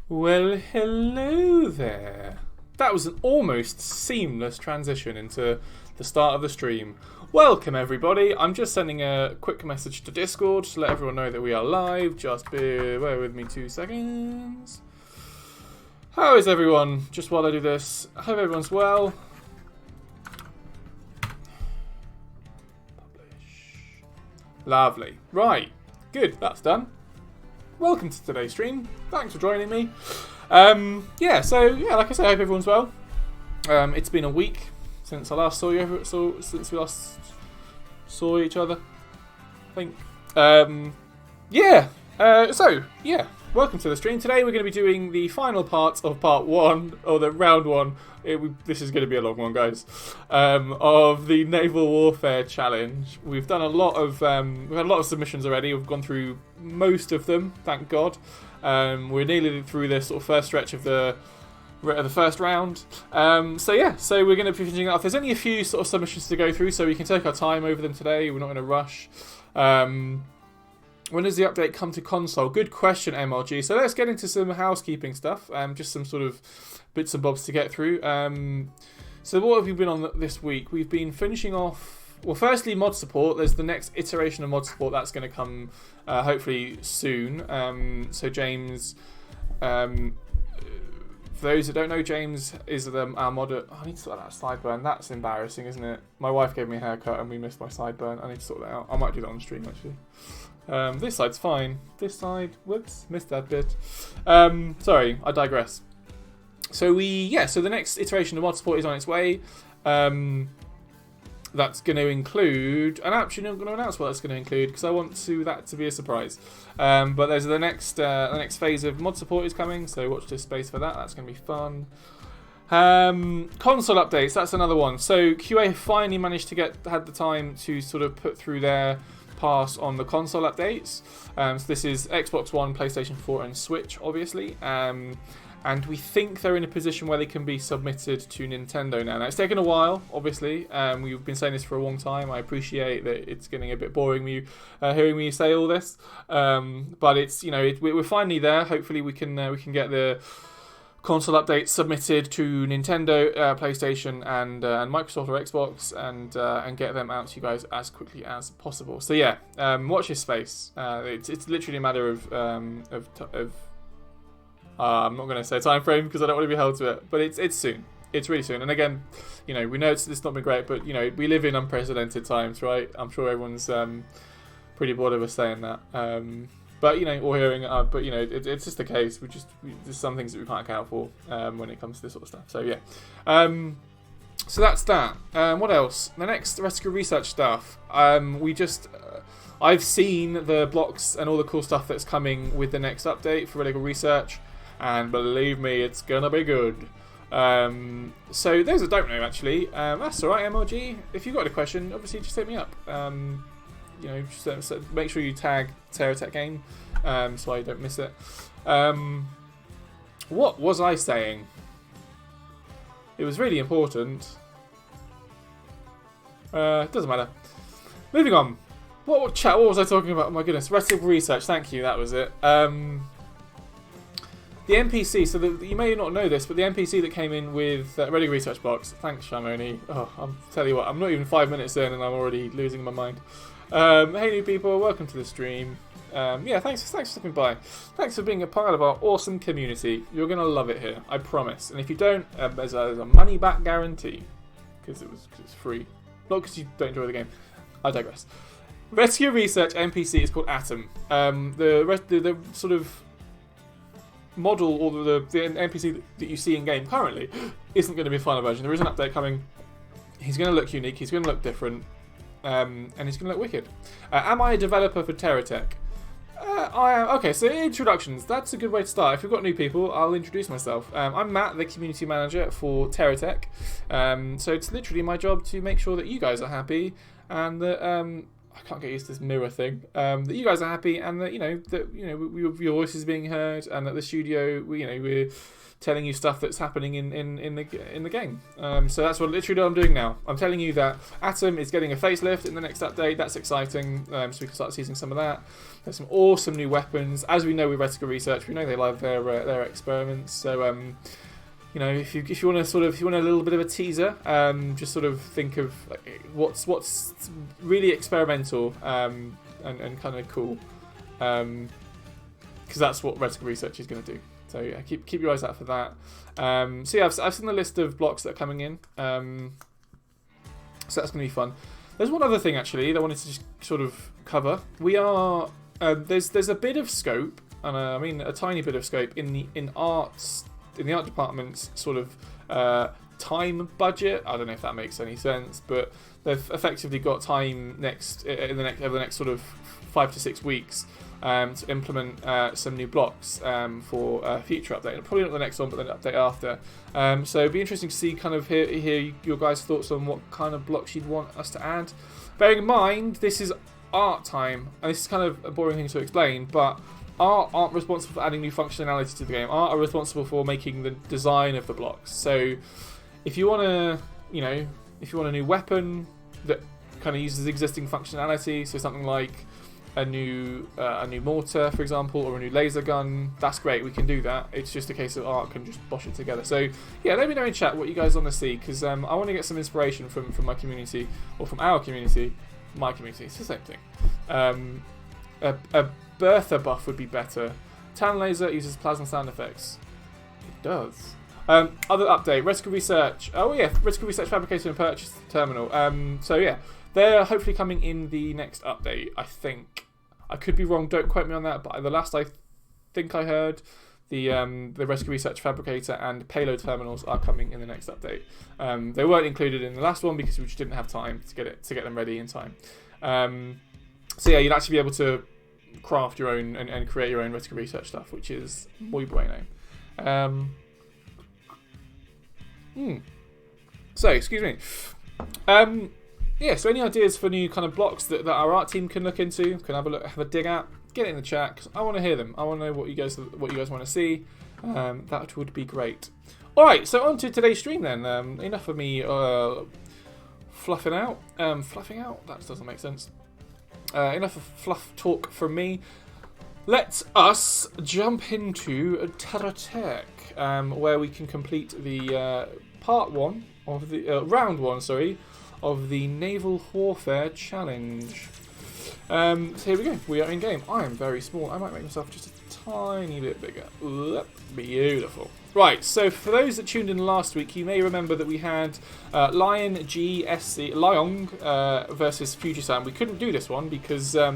Well, hello there. That was an almost seamless transition into the start of the stream. Welcome everybody. I'm just sending a quick message to Discord to let everyone know that we are live. Just bear with me 2 seconds. How is everyone? Just while I do this, I hope everyone's well. Publish. Lovely. Right. Good. That's done. Welcome to today's stream. Thanks for joining me. Like I say, I hope everyone's well. It's been a week since I last saw you. Since we last saw each other, I think. Welcome to the stream. Today we're going to be doing the final part of part one, or the round one. This is going to be a long one, guys. Of the Naval Warfare challenge. We've done a lot of we've had a lot of submissions already. We've gone through most of them, thank God. We're nearly through this sort of first stretch of the first round. So we're going to be finishing it off. There's only a few sort of submissions to go through, so we can take our time over them today. We're not in a rush. When does the update come to console? Good question, MLG. So let's get into some housekeeping stuff. Just some sort of bits and bobs to get through. So what have we been on this week? We've been finishing off... Well, firstly, mod support. There's the next iteration of mod support that's going to come hopefully soon. So James... for those that don't know, James is our modder. Oh, I need to sort that sideburn. That's embarrassing, isn't it? My wife gave me a haircut and we missed my sideburn. I need to sort that out. I might do that on stream, actually. This side's fine. This side, whoops, missed that bit. Sorry, I digress. So the next iteration of mod support is on its way. That's going to include, and actually I'm going to announce what that's going to include because I want that to be a surprise. But there's the next phase of mod support is coming, so watch this space for that. That's going to be fun. Console updates, that's another one. So QA have finally managed to had the time to sort of put through their pass on the console updates. So this is Xbox One, PlayStation 4 and Switch, obviously. And we think they're in a position where they can be submitted to Nintendo now. Now, it's taken a while, obviously. We've been saying this for a long time. I appreciate that it's getting a bit boring hearing me say all this. But it's, we're finally there. Hopefully we can get the console updates submitted to Nintendo, PlayStation, and Microsoft or Xbox, and get them out to you guys as quickly as possible. So watch this space. It's literally a matter of I'm not going to say time frame because I don't want to be held to it, but it's soon. It's really soon. And again, we know it's not been great, but we live in unprecedented times, right? I'm sure everyone's pretty bored of us saying that. But or hearing it, but it's just the case. There's some things that we can't account for when it comes to this sort of stuff. So so that's that. What else? The next rescue research stuff. I've seen the blocks and all the cool stuff that's coming with the next update for Radical Research, and believe me, it's gonna be good. So those that don't know, actually, that's all right, MLG. If you've got a question, obviously just hit me up. Just make sure you tag TerraTech Game so I don't miss it. What was I saying? It was really important. Doesn't matter. Moving on. What was I talking about? Oh my goodness. Reticle research. Thank you. That was it. The NPC. So you may not know this, but the NPC that came in with Ready Research box. Thanks, Shamoni. Oh, I'll tell you what. I'm not even 5 minutes in, and I'm already losing my mind. Hey new people, welcome to the stream. Thanks for stopping by. Thanks for being a part of our awesome community. You're gonna love it here, I promise. And if you don't, there's a money back guarantee because it's free, not because you don't enjoy the game. I digress. Rescue Research NPC is called Atom. The sort of model or the NPC that you see in game currently isn't going to be a final version. There is an update coming. He's going to look unique. He's going to look different. And he's going to look wicked. Am I a developer for TerraTech? I am. Okay, so introductions. That's a good way to start. If we've got new people, I'll introduce myself. I'm Matt, the community manager for TerraTech. So it's literally my job to make sure that you guys are happy and that I can't get used to this mirror thing. That you guys are happy, and that your voice is being heard, and that the studio, we're telling you stuff that's happening in the game. So that's what literally I'm doing now. I'm telling you that Atom is getting a facelift in the next update. That's exciting. So we can start using some of that. There's some awesome new weapons. As we know with Reticle Research, we know they love their experiments. So if you want a little bit of a teaser, just sort of think of what's really experimental and kind of cool, because that's what Reticle Research is going to do. So yeah, keep your eyes out for that. So yeah, I've seen the list of blocks that are coming in. So that's going to be fun. There's one other thing actually that I wanted to just sort of cover. We are there's a bit of scope, and I mean a tiny bit of scope in the art department's sort of time budget. I don't know if that makes any sense, but they've effectively got time over the next sort of 5 to 6 weeks to implement some new blocks for a future update. Probably not the next one, but the update after. So it'd be interesting to see, kind of hear your guys' thoughts on what kind of blocks you'd want us to add. Bearing in mind, this is art time, and this is kind of a boring thing to explain, but art aren't responsible for adding new functionality to the game. Art are responsible for making the design of the blocks. So if you want a new weapon that kind of uses existing functionality, so something like a new mortar, for example, or a new laser gun, that's great. We can do that. It's just a case of art can just bosh it together. So yeah, let me know in chat what you guys want to see, because I want to get some inspiration from my community, or from our community. My community, it's the same thing. A Bertha buff would be better. Tan laser uses plasma sound effects. It does. Other update, Reticle Research. Oh yeah, Reticle Research Fabrication and Purchase Terminal. So yeah, they're hopefully coming in the next update, I think. I could be wrong, don't quote me on that, but the last I think I heard, the Reticle Research Fabricator and Payload Terminals are coming in the next update. They weren't included in the last one because we just didn't have time to get them ready in time. So yeah, you'd actually be able to craft your own and create your own Reticle Research stuff, which is muy bueno. So, excuse me. Yeah, so any ideas for new kind of blocks that our art team can look into, can have a dig at, get it in the chat, because I want to hear them. I want to know what you guys want to see. That would be great. Alright, so on to today's stream then. Enough of me fluffing out. Fluffing out? That doesn't make sense. Enough of fluff talk from me. Let us jump into TerraTech, where we can complete the part 1 of the round 1, sorry, of the Naval Warfare Challenge. So here we go. We are in game. I am very small. I might make myself just a tiny bit bigger. Beautiful. Right, so for those that tuned in last week, you may remember that we had Lion GSC Liong versus Fujisan. We couldn't do this one because I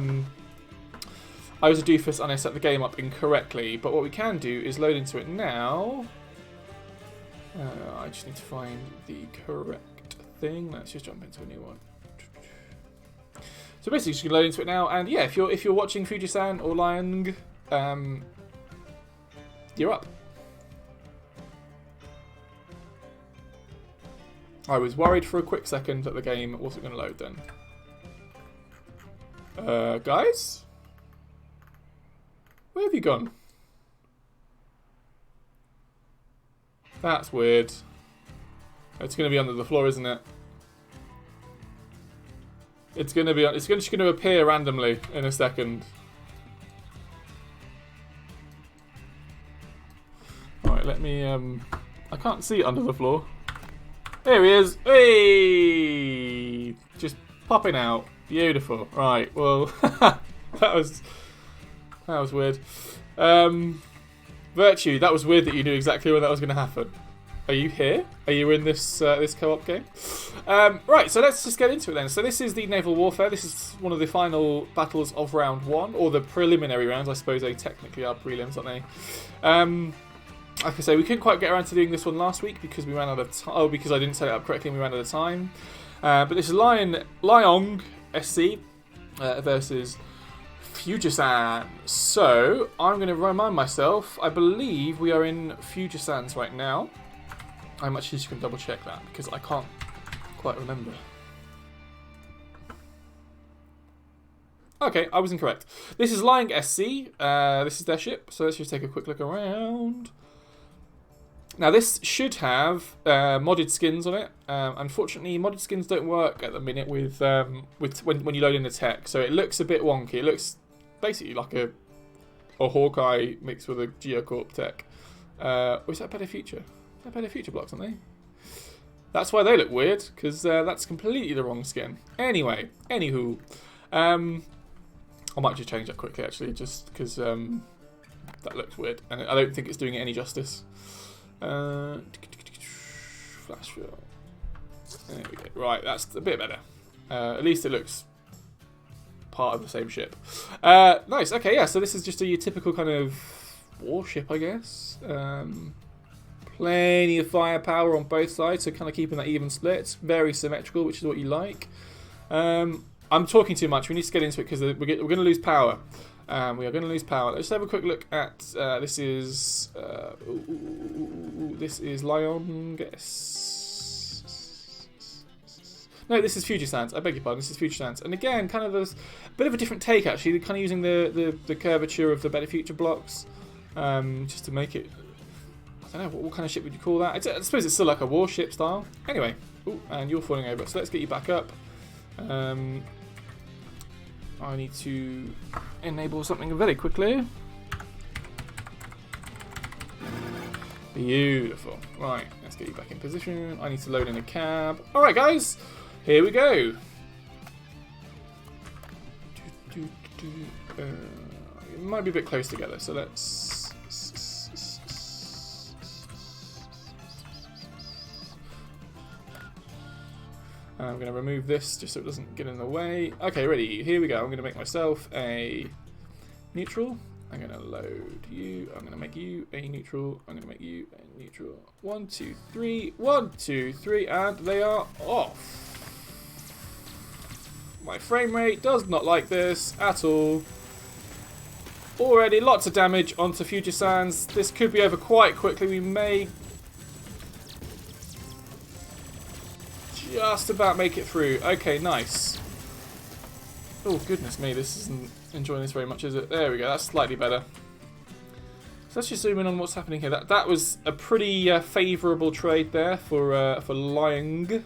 was a doofus and I set the game up incorrectly. But what we can do is load into it now. I just need to find the correct thing. Let's just jump into a new one. So basically, just gonna load into it now, and yeah, if you're watching Fujisan or Lion, you're up. I was worried for a quick second that the game wasn't going to load then. Guys? Where have you gone? That's weird. It's going to be under the floor, isn't it? It's just going to appear randomly in a second. Alright, let me, I can't see it under the floor. There he is. Hey! Just popping out. Beautiful. Right, well, that was weird. Virtue, that was weird that you knew exactly when that was going to happen. Are you here? Are you in this this co-op game? Right, so let's just get into it then. So this is the Naval Warfare. This is one of the final battles of round 1, or the preliminary rounds. I suppose they technically are prelims, aren't they? Like I say, we couldn't quite get around to doing this one last week because we ran out of time. Oh, because I didn't set it up correctly and we ran out of time. But this is Liong SC versus Fujisan. So, I'm going to remind myself, I believe we are in Fujisan's right now. I'm actually just going to double check that because I can't quite remember. Okay, I was incorrect. This is Lying SC. This is their ship. So let's just take a quick look around. Now this should have modded skins on it. Unfortunately, modded skins don't work at the minute with when you load in the tech. So it looks a bit wonky. It looks basically like a Hawkeye mixed with a Geocorp tech. Or is that Better Future? They're Better Future blocks, aren't they? That's why they look weird, because that's completely the wrong skin. Anyway, anywho, I might just change that quickly actually, just because that looks weird, and I don't think it's doing it any justice. Flash fill. There we go. Right, that's a bit better. At least it looks part of the same ship. Nice. Okay, yeah. So this is just your typical kind of warship, I guess. Plenty of firepower on both sides, so kind of keeping that even split. It's very symmetrical, which is what you like. I'm talking too much. We need to get into it because we're going to lose power. We are going to lose power. Let's have a quick look at this is Lion. No, this is Future Sands. I beg your pardon. This is Future Sands, and again, kind of a bit of a different take actually. They're kind of using the curvature of the Better Future blocks, just to make it. I don't know what kind of ship would you call that. I suppose it's still like a warship style. Anyway, ooh, and you're falling over. So let's get you back up. I need to enable something very quickly. Beautiful. Right, let's get you back in position. I need to load in a cab. All right, guys, here we go. It might be a bit close together, so let's. I'm going to remove this just so it doesn't get in the way. Okay, ready. Here we go. I'm going to make myself a neutral. I'm going to load you. I'm going to make you a neutral. I'm going to make you a neutral. 1, 2, 3. 1, 2, 3. And they are off. My frame rate does not like this at all. Already lots of damage onto Future Sands. This could be over quite quickly. We may just about make it through. Okay, nice. Oh, goodness me, this isn't enjoying this very much, is it? There we go, that's slightly better. So let's just zoom in on what's happening here. That was a pretty favourable trade there for Lying.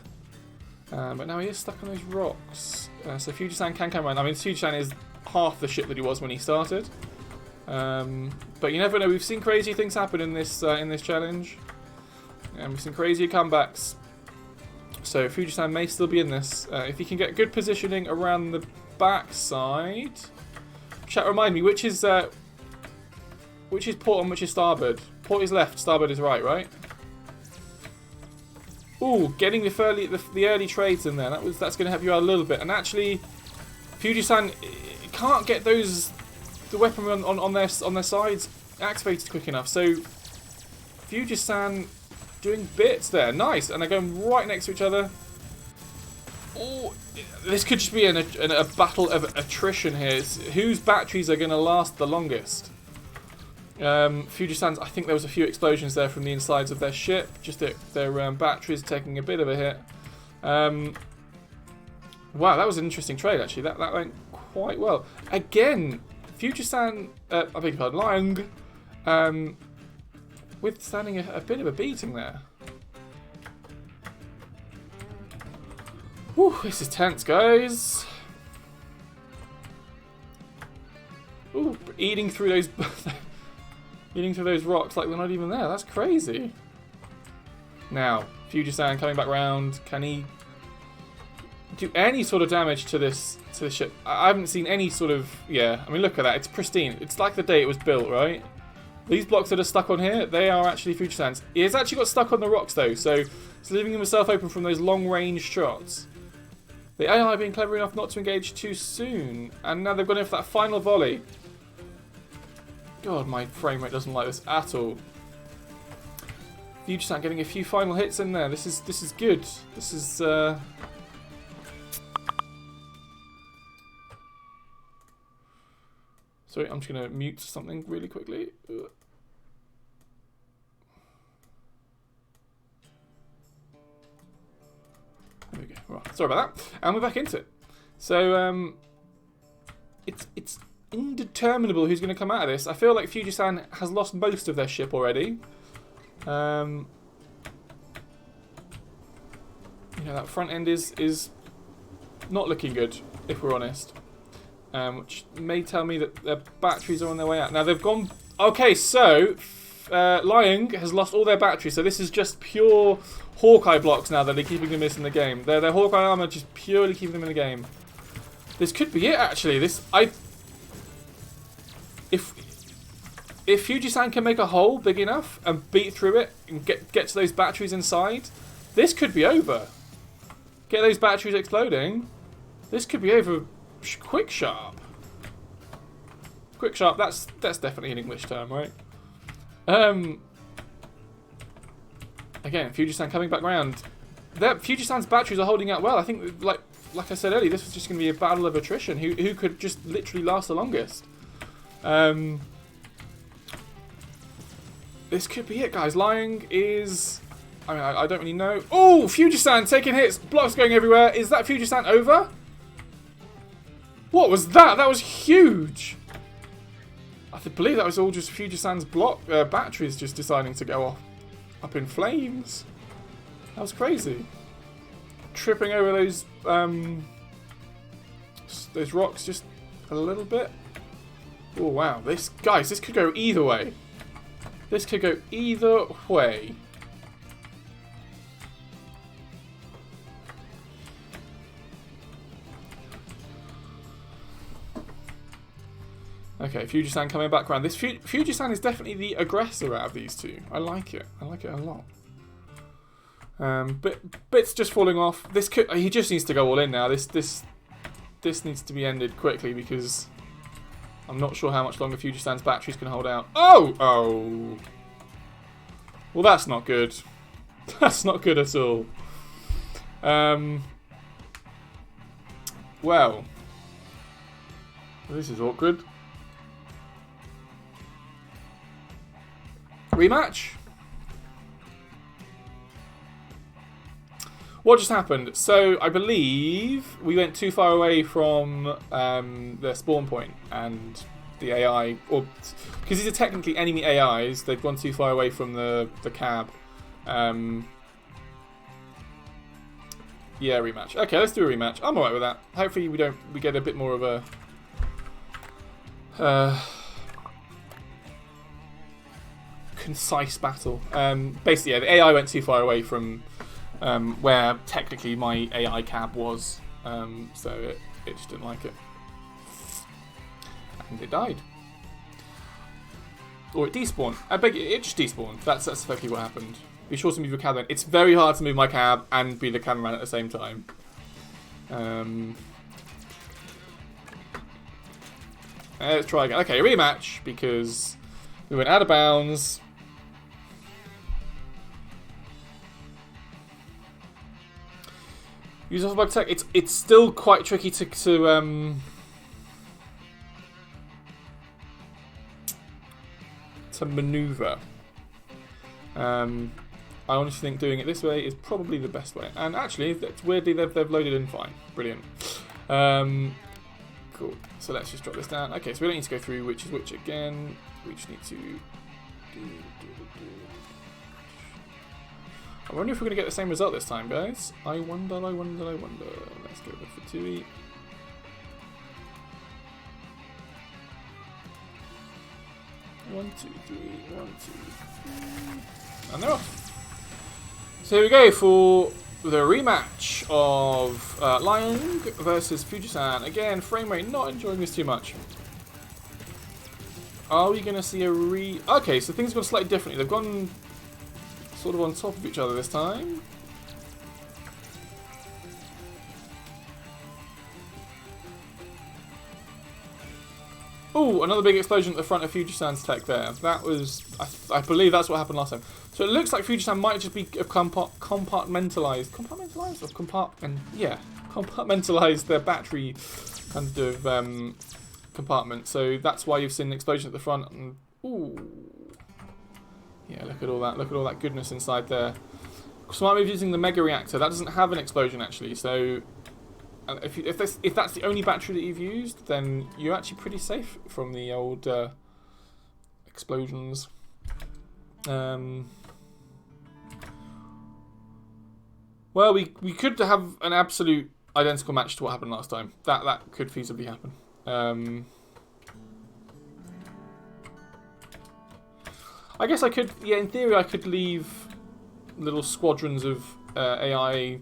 But now he is stuck on those rocks. So Future Sand can come around. I mean, Future Sand is half the ship that he was when he started. But you never know. We've seen crazy things happen in this challenge. And we've seen crazy comebacks. So Future Sand may still be in this. If you can get good positioning around the backside. Chat, remind me, which is port and which is starboard? Port is left, starboard is right? Ooh, getting the early trades in there. That's going to help you out a little bit. And actually, Future Sand can't get the weaponry on their sides activated quick enough. So Future Sand doing bits there. Nice. And they're going right next to each other. Oh, this could just be a battle of attrition here. It's whose batteries are going to last the longest. Future Sands, I think there was a few explosions there from the insides of their ship. Just their batteries taking a bit of a hit. Wow, that was an interesting trade actually. That went quite well. Again, Future Sand, I beg your pardon, Lying, withstanding a bit of a beating there. Whew, this is tense, guys. Ooh, eating through those rocks like they're not even there. That's crazy. Now, Future Sand coming back round. Can he do any sort of damage to the ship? I haven't seen any sort of. Yeah, I mean, look at that. It's pristine. It's like the day it was built, right? These blocks that are stuck on here, they are actually Future Sands. He has actually got stuck on the rocks though, so he's leaving himself open from those long-range shots. The AI being clever enough not to engage too soon, and now they've gone in for that final volley. God, my frame rate doesn't like this at all. Future Sand getting a few final hits in there. This is good. This is. Sorry, I'm just gonna mute something really quickly. There we go. Right, sorry about that. And we're back into it. So, it's indeterminable who's going to come out of this. I feel like Fujisan has lost most of their ship already. You know, that front end is not looking good, if we're honest. Which may tell me that their batteries are on their way out. Now they've gone... Okay, so Lion has lost all their batteries, so this is just pure Hawkeye blocks now that they're keeping them in the game. Their Hawkeye armor just purely keeping them in the game. This could be it, actually. If Fujisan can make a hole big enough and beat through it and get to those batteries inside, this could be over. Get those batteries exploding. This could be over quick sharp. Quick sharp, that's definitely an English term, right? Again, Fujisan coming back round. Fujisan's batteries are holding out well. I think, like I said earlier, this was just going to be a battle of attrition. Who could just literally last the longest? This could be it, guys. Lying is... I mean, I don't really know. Oh, Fujisan taking hits. Blocks going everywhere. Is that Fujisan over? What was that? That was huge. I believe that was all just Fujisan's batteries just deciding to go off. Up in flames. That was crazy. Tripping over those rocks just a little bit. Oh, wow. This could go either way. This could go either way. Okay, Fujisan coming back around. This Fujisan is definitely the aggressor out of these two. I like it. I like it a lot. But bits just falling off. He just needs to go all in now. This needs to be ended quickly because I'm not sure how much longer Fujisan's batteries can hold out. Oh! Well, that's not good. That's not good at all. Well, this is awkward. Rematch? What just happened? So, I believe we went too far away from their spawn point and the AI, or because these are technically enemy AIs, they've gone too far away from the cab. Yeah, rematch. Okay, let's do a rematch. I'm alright with that. Hopefully we get a bit more of a concise battle. Basically, yeah, the AI went too far away from where technically my AI cab was, so it just didn't like it, and it died, or it despawned. It just despawned. That's effectively what happened. Be sure to move your cab then. It's very hard to move my cab and be the cameraman at the same time. Let's try again. Okay, rematch because we went out of bounds. Use off bug tech. It's still quite tricky to maneuver. I honestly think doing it this way is probably the best way. And actually, weirdly, they've loaded in fine. Brilliant. Cool. So let's just drop this down. Okay, so we don't need to go through which is which again. We just need to I wonder if we're going to get the same result this time, guys. I wonder. Let's go for 2E. One, two, three. And they're off. So here we go for the rematch of Lion versus Fujisan. Again, frame rate, not enjoying this too much. Are we going to see a Okay, so things have gone slightly differently. They've gone sort of on top of each other this time. Oh, another big explosion at the front of Fujisan's tech there. That was, I believe that's what happened last time. So it looks like Fujisan might just be compartmentalized their battery kind of compartment. So that's why you've seen an explosion at the front. And, ooh. Yeah, look at all that. Look at all that goodness inside there. Smart move using the mega reactor. That doesn't have an explosion actually, so if that's the only battery that you've used, then you're actually pretty safe from the old explosions. Well, we could have an absolute identical match to what happened last time. That could feasibly happen. I guess I could, yeah, in theory I could leave little squadrons of AI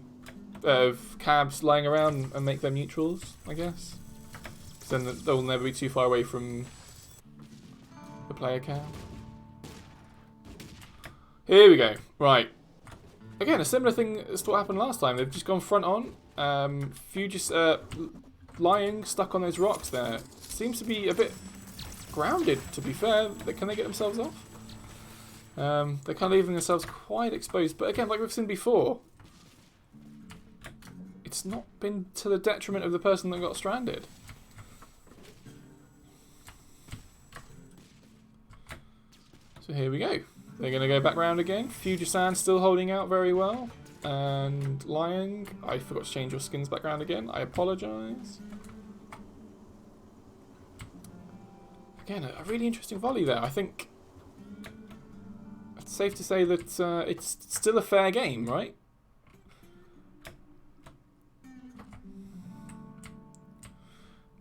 of cabs lying around and make them neutrals, I guess. Because then they'll never be too far away from the player cab. Here we go. Right. Again, a similar thing as to what happened last time. They've just gone front on. Few just lying stuck on those rocks there. Seems to be a bit grounded, to be fair. Can they get themselves off? They're kind of leaving themselves quite exposed. But again, like we've seen before, it's not been to the detriment of the person that got stranded. So here we go. They're going to go back round again. Fujisan still holding out very well. And lying. I forgot to change your skins back round again. I apologise. Again, a really interesting volley there. I think it's safe to say that it's still a fair game, right?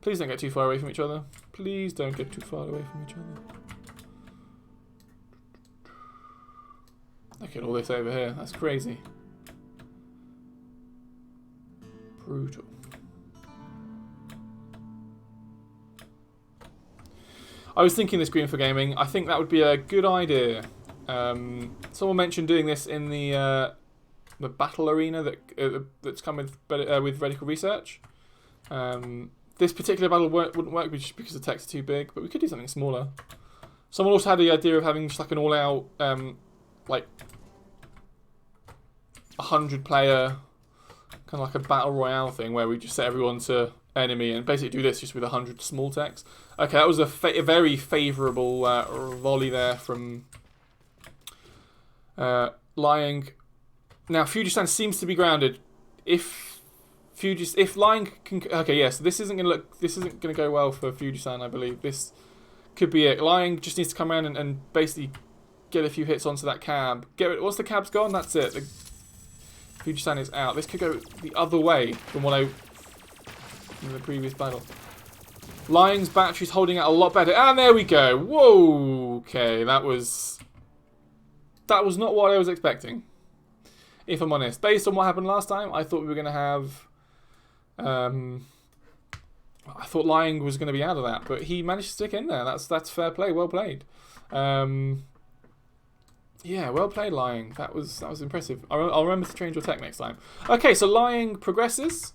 Please don't get too far away from each other. Please don't get too far away from each other. Look at all this over here. That's crazy. Brutal. I was thinking this green for gaming. I think that would be a good idea. Someone mentioned doing this in the battle arena that's come with reticle research. This particular battle wouldn't work just because the text is too big, but we could do something smaller. Someone also had the idea of having just like an all-out, like 100-player, kind of like a battle royale thing where we just set everyone to enemy and basically do this just with 100 small techs. Okay, that was a very favourable volley there from Lying. Now Fujisan seems to be grounded. If Lying can, okay, yes, this isn't gonna go well for Fujisan. I believe this could be it. Lying just needs to come around and basically get a few hits onto that cab. Once the cab's gone, that's it. Fujisan is out. This could go the other way from what in the previous battle. Lying's battery's holding out a lot better. And there we go. Whoa. Okay, that was not what I was expecting. If I'm honest. Based on what happened last time, I thought we were going to have... I thought Lying was going to be out of that, but he managed to stick in there. That's fair play. Well played. Yeah, well played, Lying. That was impressive. I'll remember to change your tech next time. Okay, so Lying progresses.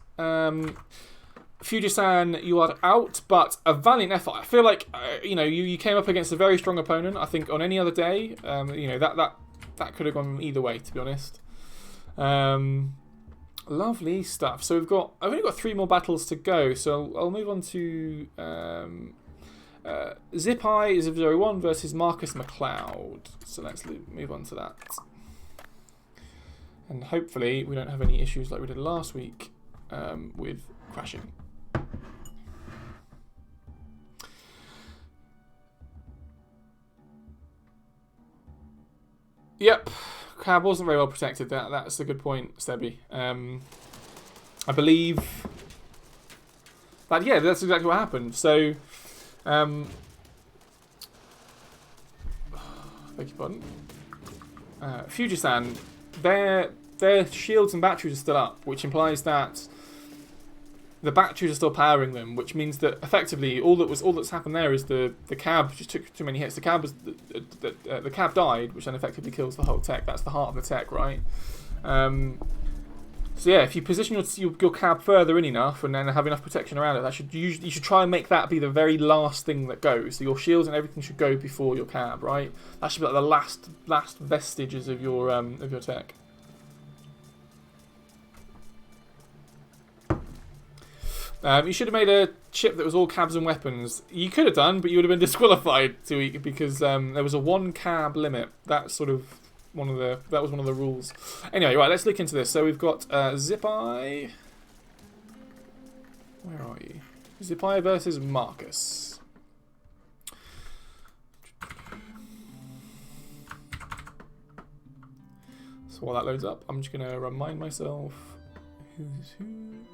Fujisan, you are out, but a valiant effort. I feel like you came up against a very strong opponent. I think on any other day, that could have gone either way, to be honest. Lovely stuff. So I've only got 3 more battles to go. So I'll move on to Zip-Eye001 versus Marcus McLeod. So let's move on to that. And hopefully we don't have any issues like we did last week with crashing. Yep, cab wasn't very well protected. That's a good point, Stebby. I believe that, yeah, that's exactly what happened. So, beg your pardon. Fujisan, their shields and batteries are still up, which implies that the batteries are still powering them, which means that effectively all that's happened there is the cab just took too many hits. The cab the cab died, which then effectively kills the whole tech. That's the heart of the tech, right? So yeah, if you position your cab further in enough and then have enough protection around it, you should try and make that be the very last thing that goes. So your shields and everything should go before your cab, right? That should be like the last vestiges of your tech. You should have made a chip that was all cabs and weapons. You could have done, but you would have been disqualified because there was a 1 cab limit. That's sort of one of the rules. Anyway, right, let's look into this. So we've got Zip-Eye. Where are you? Zipai versus Marcus. So while that loads up, I'm just going to remind myself who's whose.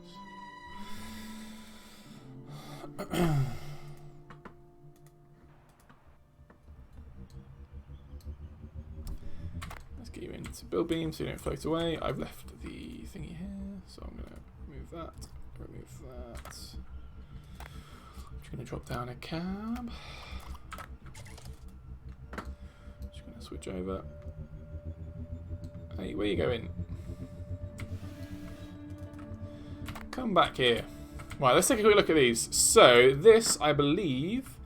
Let's get you into build beam so you don't float away. I've left the thingy here, so I'm going to remove that. I'm just going to drop down a cab. Just going to switch over. Hey, where you going? Come back here. Right, let's take a quick look at these. So, this, I believe,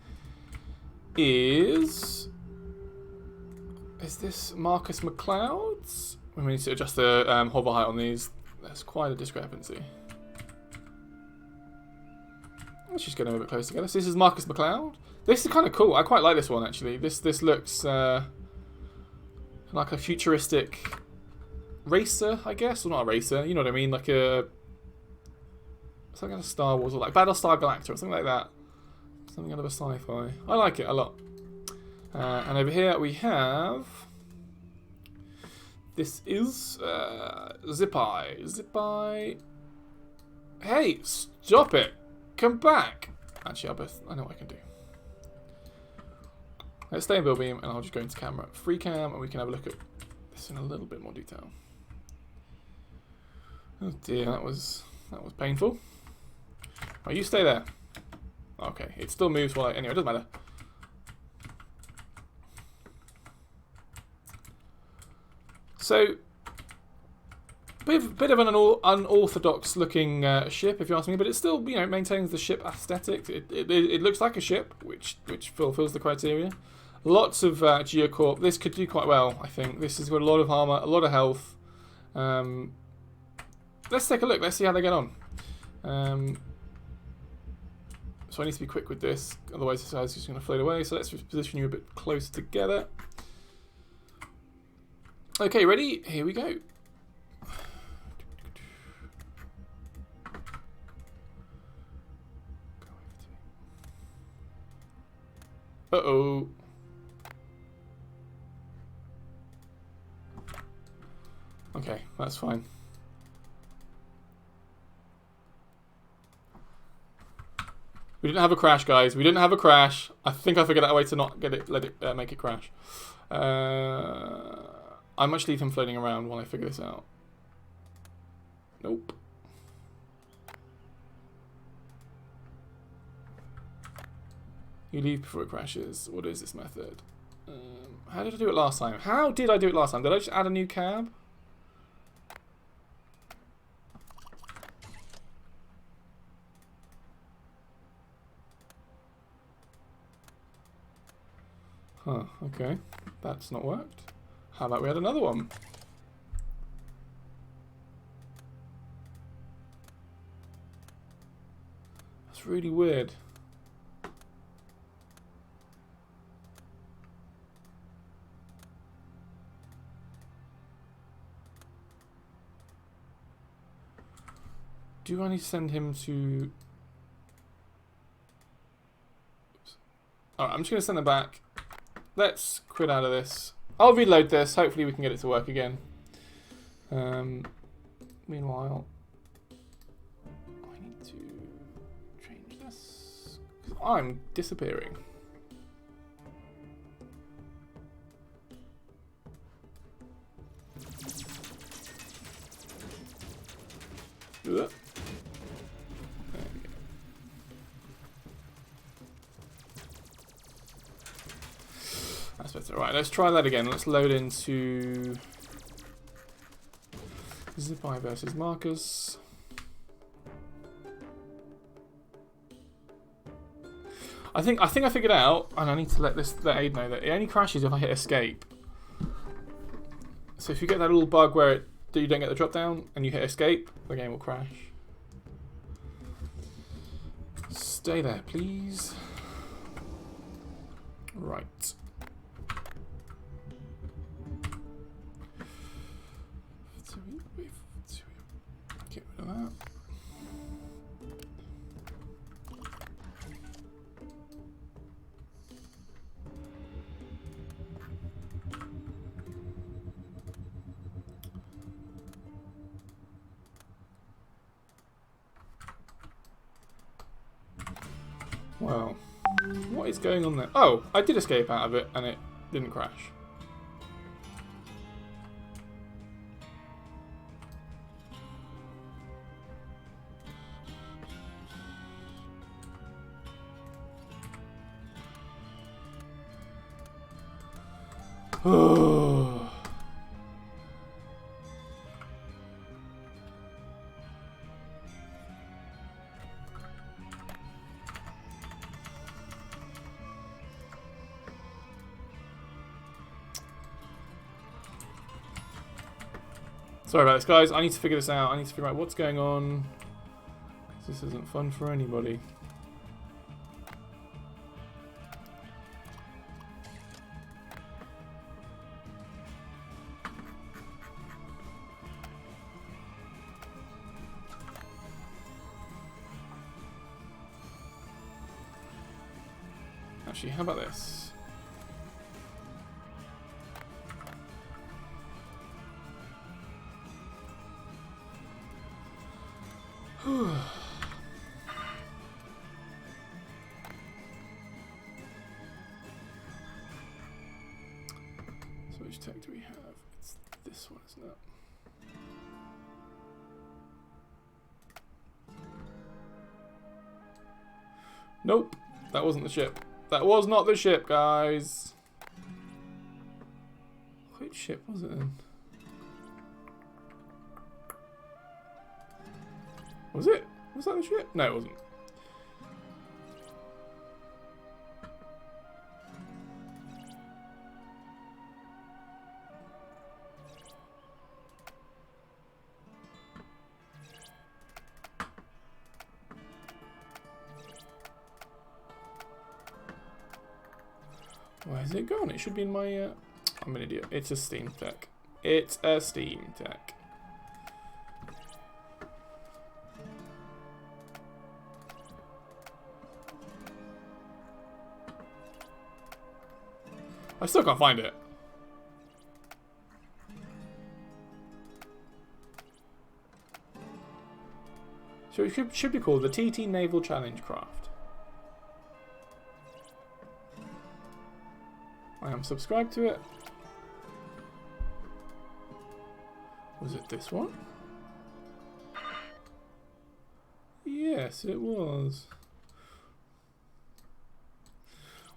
is this Marcus McLeod's? We need to adjust the hover height on these. There's quite a discrepancy. Let's just get them a bit closer together. So this is Marcus McLeod. This is kind of cool. I quite like this one, actually. This looks like a futuristic racer, I guess. Well, not a racer. You know what I mean? Like a... something out of Star Wars, or like Battlestar Galactica, or something like that. Something out of a sci-fi. I like it a lot. And over here we have... this is Zipai. Zipai... Hey, stop it! Come back! Actually, I know what I can do. Let's stay in build beam, and I'll just go into camera. Free cam, and we can have a look at this in a little bit more detail. Oh dear, that was painful. Oh, you stay there. Okay, it still moves while anyway, it doesn't matter. So, bit of an unorthodox looking ship, if you ask me, but it still, you know, maintains the ship aesthetic. It looks like a ship, which fulfills the criteria. Lots of geocorp. This could do quite well, I think. This has got a lot of armor, a lot of health. Let's take a look. Let's see how they get on. So I need to be quick with this, otherwise this guy's just going to float away. So let's just position you a bit closer together. Okay, ready? Here we go. Uh-oh. Okay, that's fine. We didn't have a crash, guys. We didn't have a crash. I think I figured out a way to not get it, make it crash. I might leave him floating around while I figure this out. Nope. You leave before it crashes. What is this method? How did I do it last time? How did I do it last time? Did I just add a new cab? Huh, okay. That's not worked. How about we add another one? That's really weird. Do I need to send him to... Alright, I'm just going to send him back. Let's quit out of this. I'll reload this. Hopefully we can get it to work again. Meanwhile, I need to change this. I'm disappearing. Do that. There we go. That's better. Right, let's try that again. Let's load into Zipai versus Marcus. I think I figured out, and I need to let Aid know that it only crashes if I hit escape. So if you get that little bug where you don't get the drop down and you hit escape, the game will crash. Stay there, please. Right. Get rid of that. Well, what is going on there? Oh, I did escape out of it and it didn't crash. Oh. Sorry about this, guys. I need to figure this out. I need to figure out what's going on. This isn't fun for anybody. Actually, how about this? So which tech do we have? It's this one, isn't it? Nope, that wasn't the ship. That was not the ship, guys. Which ship was it then? Was it? Was that the ship? No, it wasn't. Where's it gone? It should be in my... I'm an idiot. It's a Steam tech. It's a Steam tech. I still can't find it. So it should be called the TT Naval Challenge Craft. I am subscribed to it. Was it this one? Yes, it was.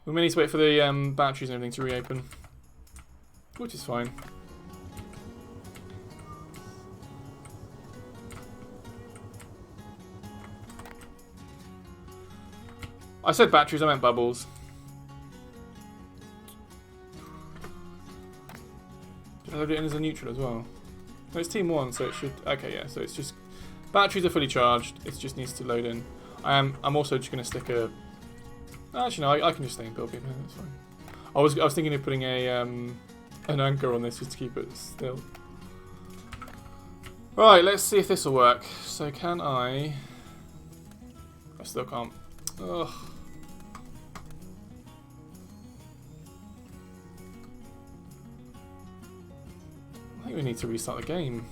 We may need to wait for the batteries and everything to reopen, which is fine. I said batteries, I meant bubbles. Did I load it in as a neutral as well? No, it's team 1, so it should... Okay, yeah, so it's just... Batteries are fully charged, it just needs to load in. I'm also just going to stick a... Actually, no, I can just stay in build beam, that's fine. I was thinking of putting a an anchor on this just to keep it still. Right, let's see if this will work. So can I still can't. Ugh. I think we need to restart the game.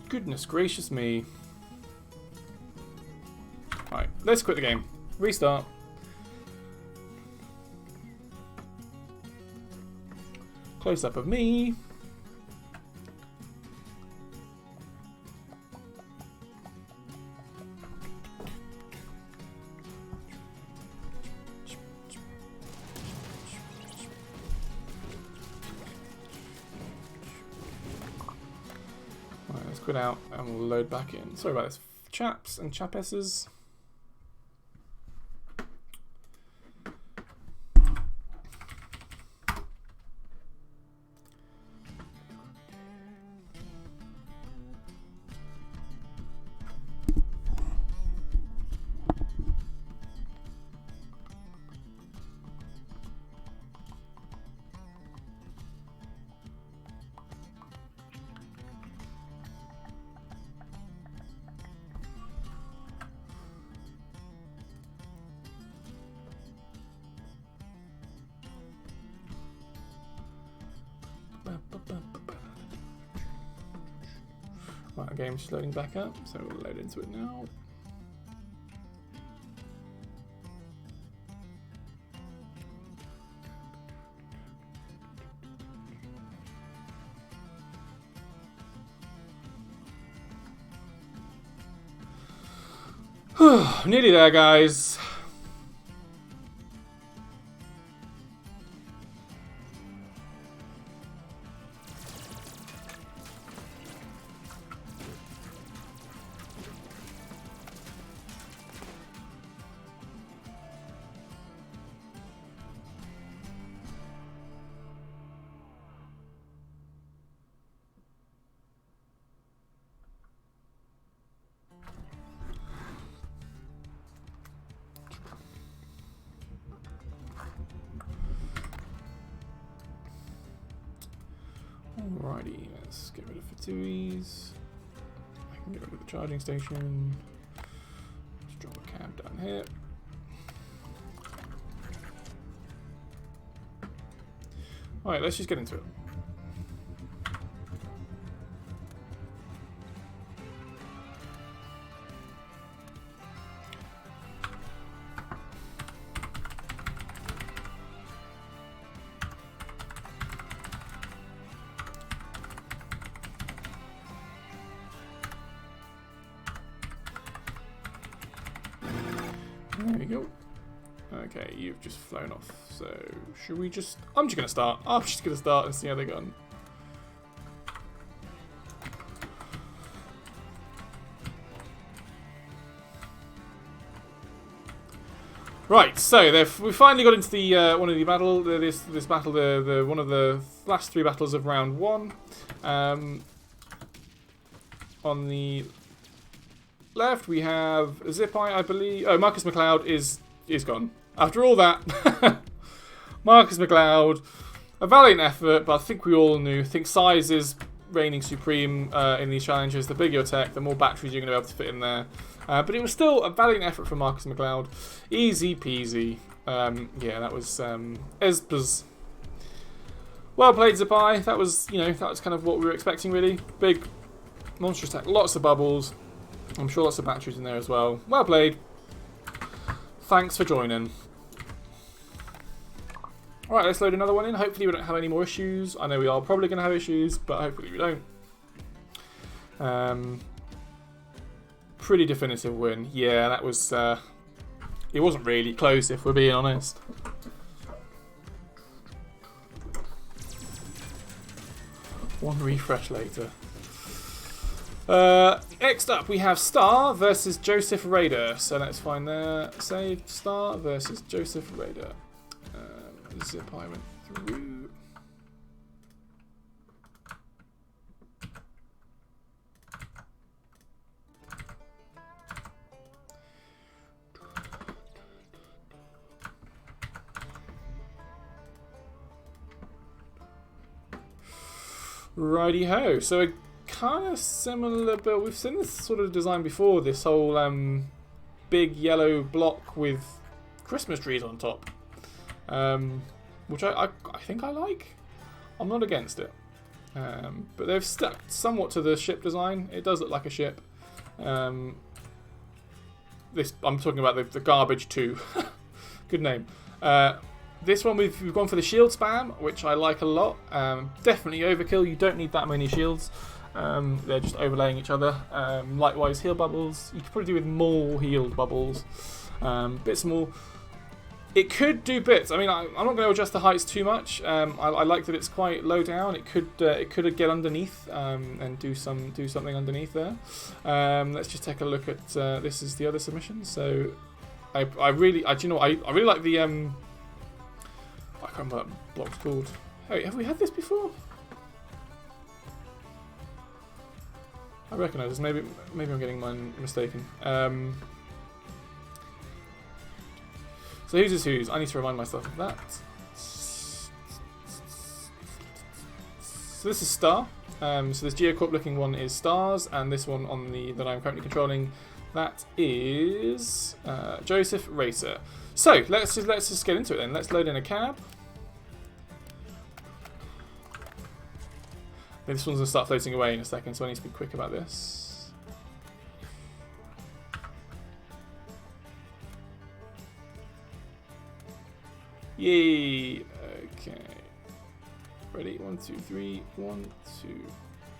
Goodness gracious me. Right, let's quit the game. Restart. Close up of me. Right, let's quit out and we'll load back in. Sorry about this, chaps and chapesses. Right, our game's just loading back up, so we'll load into it now. Nearly there, guys. Alrighty, let's get rid of Fatuis. I can get rid of the charging station. Let's drop a cab down here. Alright, let's just get into it. There we go. Okay, you've just flown off. So, should we just... I'm just going to start. I'm just going to start and see how they go on. Right, so we finally got into the one of the battle. This battle, the one of the last 3 battles of round 1. On the left, we have Zipai, I believe. Oh, Marcus McLeod is gone. After all that, Marcus McLeod, a valiant effort, but I think we all knew. I think size is reigning supreme in these challenges. The bigger your tech, the more batteries you're going to be able to fit in there. But it was still a valiant effort from Marcus McLeod. Easy peasy. Yeah, that was Esbers. Well played, Zipai. That was, that was kind of what we were expecting, really. Big, monstrous tech, lots of bubbles. I'm sure lots of batteries in there as well. Well played. Thanks for joining. Alright, let's load another one in. Hopefully we don't have any more issues. I know we are probably going to have issues, but hopefully we don't. Pretty definitive win. Yeah, that was... it wasn't really close, if we're being honest. One refresh later. Next up, we have Star versus Joseph Raider. So let's find there. Save Star versus Joseph Raider. Zipai went through. Righty ho. So a kind of similar build. We've seen this sort of design before. This whole big yellow block with Christmas trees on top, which I think I like. I'm not against it, but they've stuck somewhat to the ship design. It does look like a ship. This I'm talking about the Garbage 2. Good name. This one we've gone for the shield spam, which I like a lot. Definitely overkill. You don't need that many shields. They're just overlaying each other. Likewise, heal bubbles. You could probably do with more healed bubbles. Bits more. It could do bits. I mean, I'm not going to adjust the heights too much. I like that it's quite low down. It could get underneath and do something underneath there. Let's just take a look at this is the other submission. So I really like the I can't remember what that block's called. Hey, have we had this before? I recognise this. Maybe I'm getting mine mistaken. So whose is whose? I need to remind myself of that. So this is Star. So this Geocorp looking one is Stars, and this one on that I'm currently controlling, that is Joseph Racer. So let's just get into it then. Let's load in a cab. This one's gonna start floating away in a second, so I need to be quick about this. Yay! Okay. Ready? 1, 2, 3. 1, 2,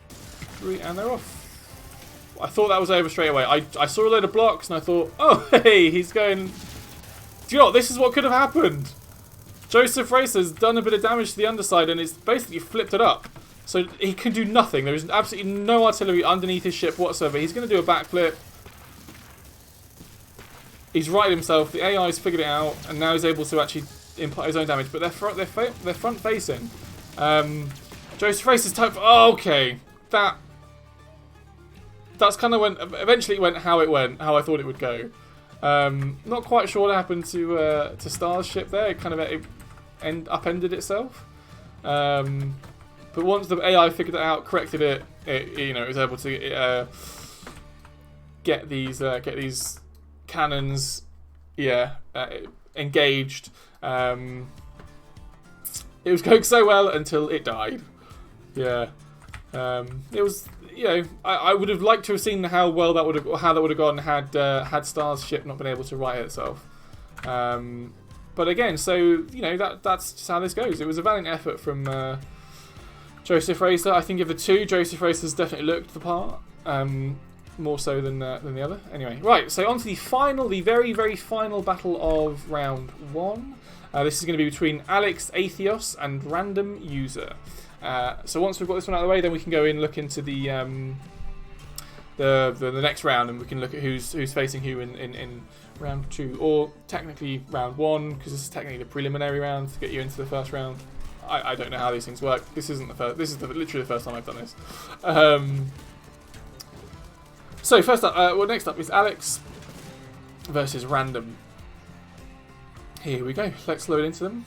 3, and they're off. I thought that was over straight away. I saw a load of blocks and I thought, oh, hey, he's going... Do you know what? This is what could have happened. Joseph Racer's done a bit of damage to the underside and it's basically flipped it up. So he can do nothing. There is absolutely no artillery underneath his ship whatsoever. He's going to do a backflip. He's righted himself. The AI's figured it out, and now he's able to actually input his own damage. But they're front facing. Joseph Racer's type. Oh, okay, that's kind of eventually it went how I thought it would go. Not quite sure what happened to Star's ship there. It kind of upended itself. But once the AI figured it out, corrected it, it was able to get these cannons, engaged. It was going so well until it died. Yeah, it was. I would have liked to have seen how that would have gone had Star's ship not been able to right itself. But again, so that's just how this goes. It was a valiant effort from Joseph Racer. I think of the two, Joseph Racer's definitely looked the part. More so than the other. Anyway, right, so on to the very, very final battle of round 1. This is going to be between Alex Atheos and Random User. So once we've got this one out of the way, then we can go in and look into the next round, and we can look at who's facing who in round 2, or technically round 1, because this is technically the preliminary round to get you into the first round. I don't know how these things work. This isn't the first. This is literally the first time I've done this. So first up, next up is Alex versus Random. Here we go. Let's load into them.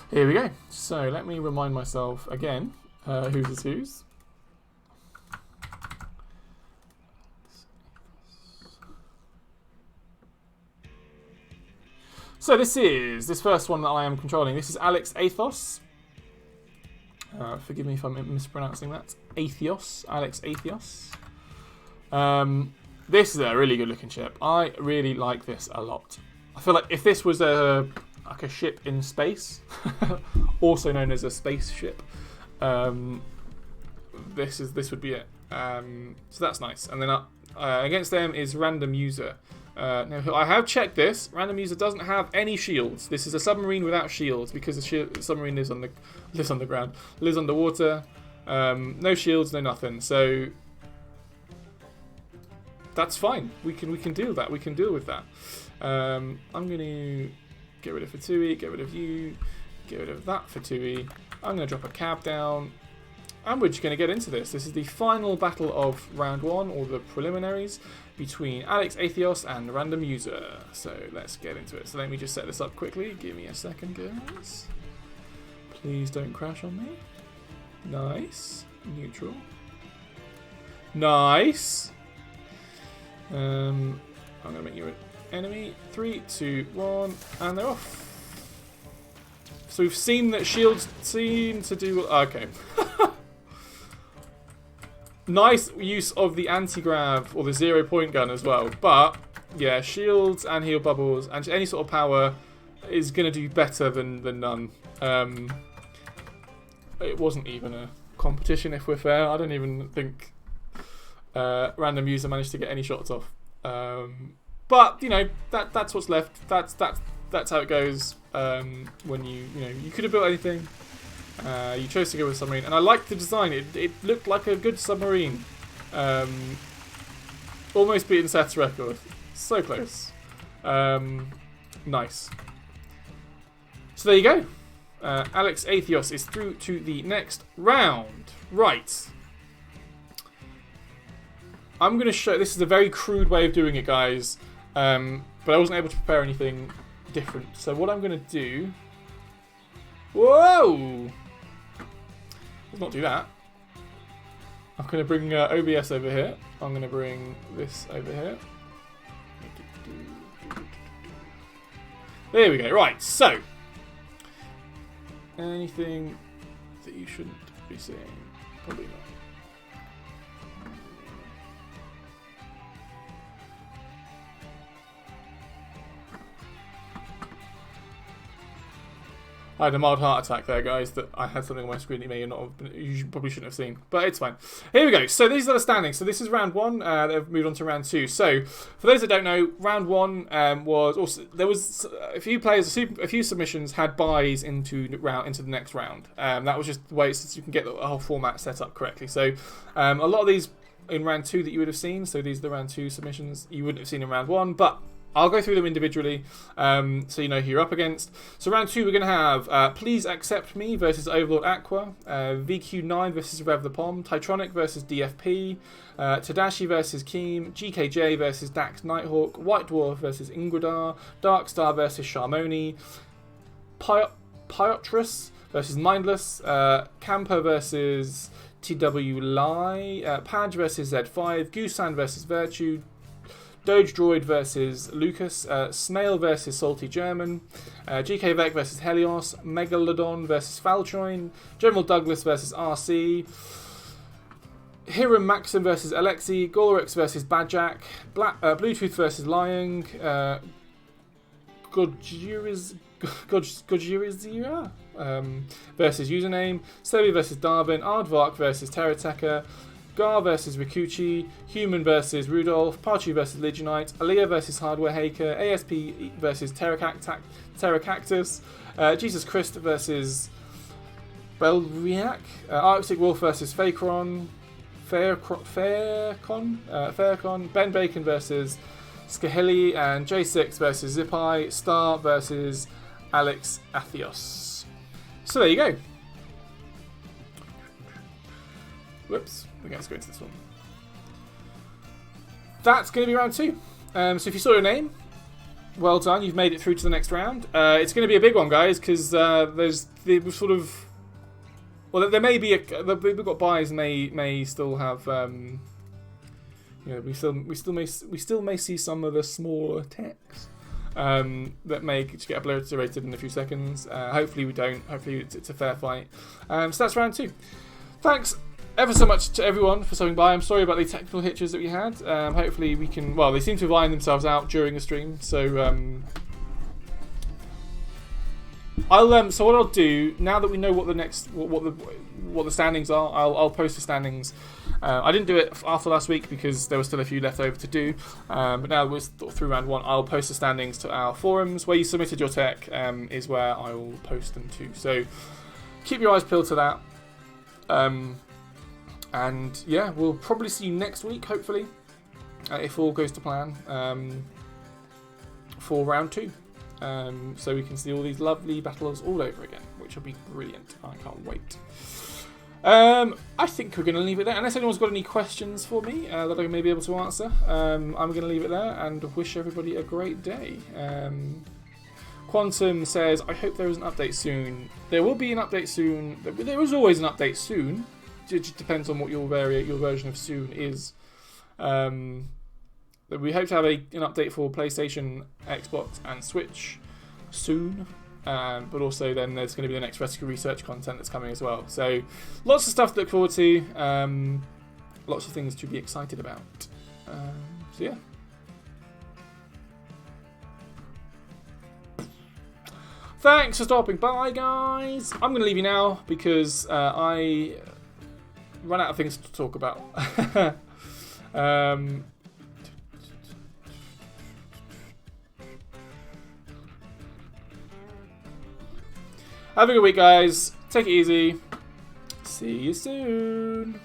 Here we go. So let me remind myself again whose is whose. So this first one that I am controlling. This is Alex Athos. Forgive me if I'm mispronouncing that. Atheos. Alex Atheos. This is a really good looking ship. I really like this a lot. I feel like if this was a ship in space, also known as a spaceship, this would be it. So that's nice. And then against them is Random User. Now I have checked this. Random User doesn't have any shields. This is a submarine without shields because the submarine lives underground, lives underwater. No shields, no nothing. So that's fine. We can deal with that. We can deal with that. I'm going to get rid of Fatui, get rid of you, get rid of that Fatui. I'm going to drop a cab down, and we're just going to get into this. This is the final battle of round 1, or the preliminaries, between Alex Atheos and Random User. So let's get into it. So let me just set this up quickly. Give me a second, guys. Please don't crash on me. Nice. Neutral. Nice. I'm going to make you an enemy. 3, 2, 1, and they're off. So we've seen that shields seem to do... Okay. Nice use of the anti-grav or the 0-point gun as well. But, yeah, shields and heal bubbles and any sort of power is going to do better than none. It wasn't even a competition, if we're fair. I don't even think Random User managed to get any shots off. But, that's what's left. That's how it goes when you could have built anything. You chose to go with submarine, and I liked the design. It looked like a good submarine. Almost beating Seth's record. So close. Nice. So there you go. Alex Atheos is through to the next round. Right. I'm going to show... This is a very crude way of doing it, guys. But I wasn't able to prepare anything different. So what I'm going to do... Whoa! Let's not do that. I'm going to bring OBS over here. I'm going to bring this over here. There we go. Right, so. Anything that you shouldn't be seeing? Probably not. I had a mild heart attack there, guys, that I had something on my screen you probably shouldn't have seen. But it's fine. Here we go. So these are the standings. So this is round 1. They've moved on to round 2. So for those that don't know, round 1 was also... There was a few players, a few submissions had buys into the next round. That was just the way so you can get the whole format set up correctly. So a lot of these in round 2 that you would have seen, so these are the round 2 submissions, you wouldn't have seen in round 1, but I'll go through them individually, so you know who you're up against. So round 2, we're going to have Please Accept Me versus Overlord Aqua, VQ9 versus Rev the Pom, Titronic versus DFP, Tadashi versus Keem, GKJ versus Dax Nighthawk, White Dwarf versus Ingridar, Darkstar versus Sharmoni, Pyotrus versus Mindless, Camper versus TW Lai, Padge versus Z5, Goosan versus Virtue, Doge Droid versus Lucas, Snail versus Salty German, GK Vec versus Helios, Megalodon versus Faltroin, General Douglas versus RC, Hiram Maxim versus Alexi, Gorix versus Bajak, Bluetooth versus Lying, Godzirizira versus Username, Sebi versus Darwin, Aardvark versus TerraTech, Gar versus Rikuchi, Human versus Rudolph, Parchu versus Legionite, Aaliyah versus Hardware Haker, ASP versus Terracactus, Jesus Christ versus Belriac, Arctic Wolf versus Faircon, Ben Bacon versus Skaheli, and J6 versus Zipai, Star versus Alex Athios. So there you go. Whoops, we're going to go into this one. That's going to be round 2. So if you saw your name, well done, you've made it through to the next round. It's going to be a big one, guys, because there's the sort of... Well, there may be we've got buys may still have... you know, we still may see some of the smaller techs that may just get obliterated in a few seconds. Hopefully we don't. Hopefully it's a fair fight. So that's round 2. Thanks ever so much to everyone for stopping by. I'm sorry about the technical hitches that we had. Hopefully we can... Well, they seem to have ironed themselves out during the stream. So so what I'll do now that we know what the next what the standings are, I'll post the standings. I didn't do it after last week because there was still a few left over to do. But now we're through round 1, I'll post the standings to our forums. Where you submitted your tech is where I will post them to. So keep your eyes peeled to that. And yeah, we'll probably see you next week, hopefully, if all goes to plan, for round 2. So we can see all these lovely battles all over again, which will be brilliant. I can't wait. I think we're going to leave it there. Unless anyone's got any questions for me that I may be able to answer, I'm going to leave it there and wish everybody a great day. Quantum says, I hope there is an update soon. There will be an update soon. There is always an update soon. It just depends on what your version of soon is. We hope to have an update for PlayStation, Xbox, and Switch soon. But also then there's going to be the next Reticle research content that's coming as well. So lots of stuff to look forward to. Lots of things to be excited about. So yeah. Thanks for stopping by, guys. I'm going to leave you now because I run out of things to talk about. Have a good week, guys. Take it easy. See you soon.